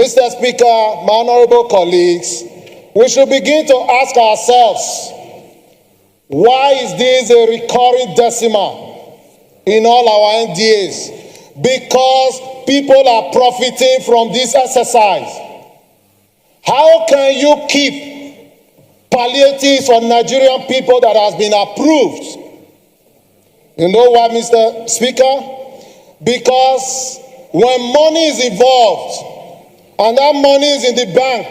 Mr. Speaker, my honorable colleagues, we should begin to ask ourselves, why is this a recurring decimal in all our NDAs? Because people are profiting from this exercise. How can you keep palliatives for Nigerian people that has been approved? You know why, Mr. Speaker? Because when money is involved and that money is in the bank,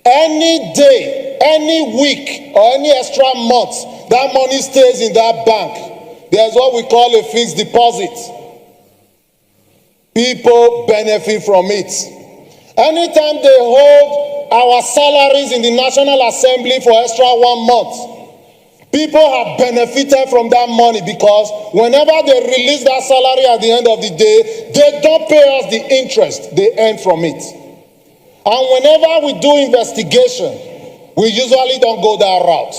any day, any week, or any extra month, that money stays in that bank. There's what we call a fixed deposit. People benefit from it. Anytime they hold our salaries in the National Assembly for extra 1 month, people have benefited from that money, because whenever they release that salary at the end of the day, they don't pay us the interest they earn from it. And whenever we do investigation, we usually don't go that route.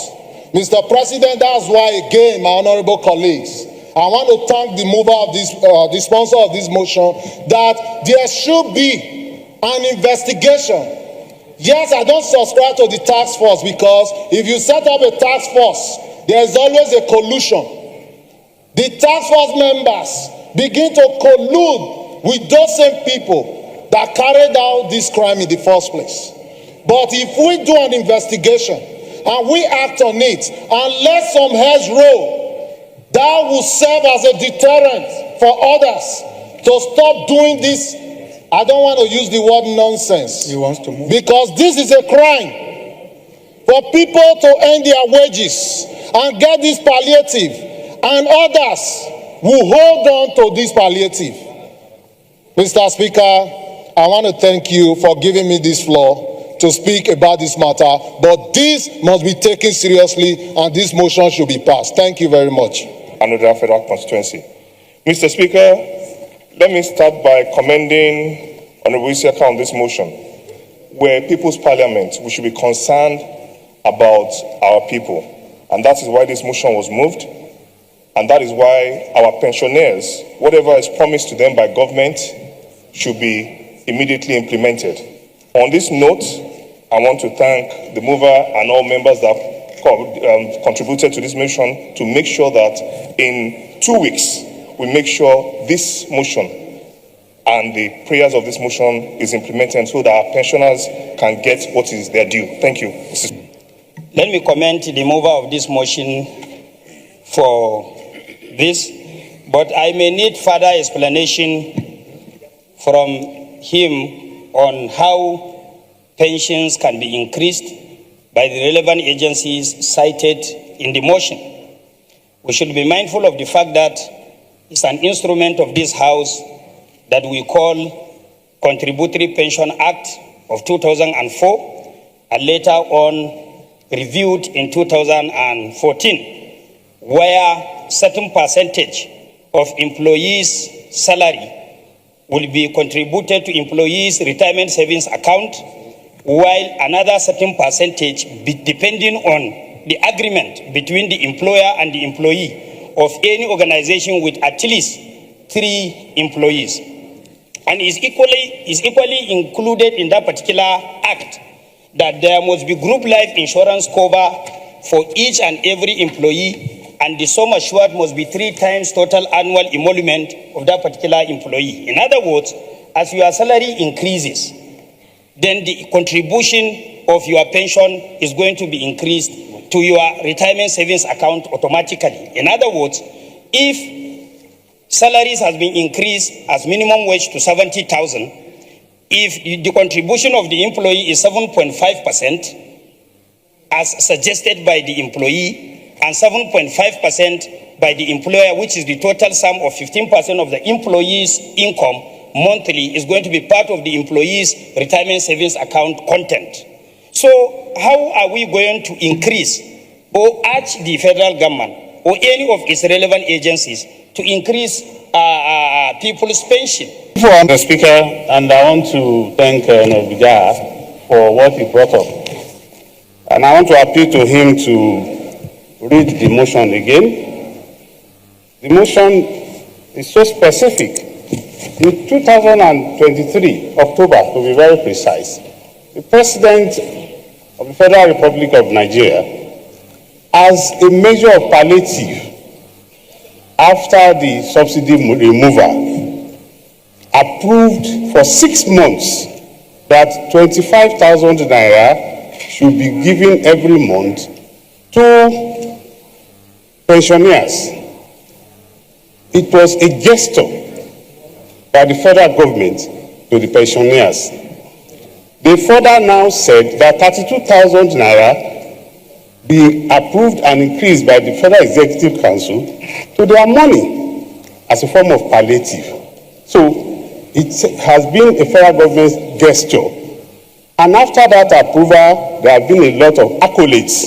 Mr. President, that's why, again, my honorable colleagues, I want to thank the mover of this, the sponsor of this motion, that there should be an investigation. Yes, I don't subscribe to the task force, because if you set up a task force, there is always a collusion. The task force members begin to collude with those same people that carried out this crime in the first place. But if we do an investigation and we act on it and let some heads roll, that will serve as a deterrent for others to stop doing this. I don't want to use the word nonsense. He wants to move. Because this is a crime for people to earn their wages and get this palliative, and others will hold on to this palliative. Mr. Speaker, I want to thank you for giving me this floor to speak about this matter, but this must be taken seriously and this motion should be passed. Thank you very much. Another federal constituency. Mr. Speaker, let me start by commending Honorable Isiaka on this motion. We're People's Parliament. We should be concerned about our people. And that is why this motion was moved. And that is why our pensioners, whatever is promised to them by government, should be immediately implemented. On this note, I want to thank the mover and all members that contributed to this motion to make sure that in 2 weeks, we make sure this motion and the prayers of this motion is implemented so that our pensioners can get what is their due. Thank you. Let me commend the mover of this motion for this, but I may need further explanation from him on how pensions can be increased by the relevant agencies cited in the motion. We should be mindful of the fact that it's an instrument of this House that we call Contributory Pension Act of 2004, and later on reviewed in 2014, where certain percentage of employees' salary will be contributed to employees' retirement savings account, while another certain percentage, depending on the agreement between the employer and the employee of any organization with at least 3 employees. And is equally included in that particular act that there must be group life insurance cover for each and every employee, and the sum assured must be 3 times total annual emolument of that particular employee. In other words, as your salary increases, then the contribution of your pension is going to be increased to your retirement savings account automatically. In other words, if salaries has been increased as minimum wage to 70,000, if the contribution of the employee is 7.5%, as suggested by the employee, and 7.5% by the employer, which is the total sum of 15% of the employee's income monthly, is going to be part of the employee's retirement savings account content. So how are we going to increase or urge the federal government or any of its relevant agencies to increase people's pension? Mr. Speaker, and I want to thank Nobija for what he brought up. And I want to appeal to him to read the motion again. The motion is so specific In 2023, October to be very precise, the President of the Federal Republic of Nigeria, as a measure of palliative after the subsidy removal, approved for 6 months that 25,000 naira should be given every month to pensioners. It was a gesture by the federal government to the pensioners. They further now said that 32,000 naira be approved and increased by the Federal Executive Council to their money as a form of palliative. So it has been a federal government gesture. And after that approval, there have been a lot of accolades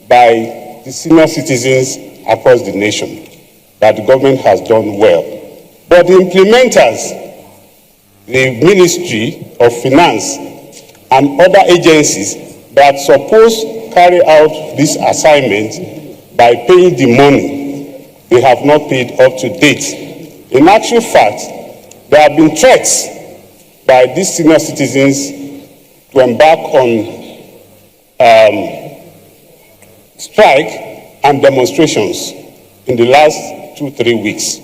by the senior citizens across the nation that the government has done well. But the implementers, the Ministry of Finance and other agencies that suppose carry out this assignment by paying the money, they have not paid up to date. In actual fact, there have been threats by these senior citizens to embark on strike and demonstrations in the last 2-3 weeks,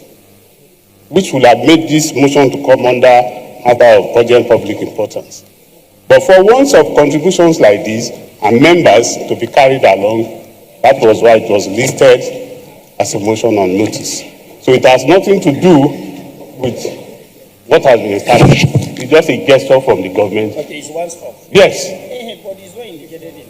which would have made this motion to come under matter of urgent public importance. But for once of contributions like this and members to be carried along, that was why it was listed as a motion on notice. So it has nothing to do with what has been established. It's just a gesture from the government. Okay, it's one stop. Yes. But it's not indicated in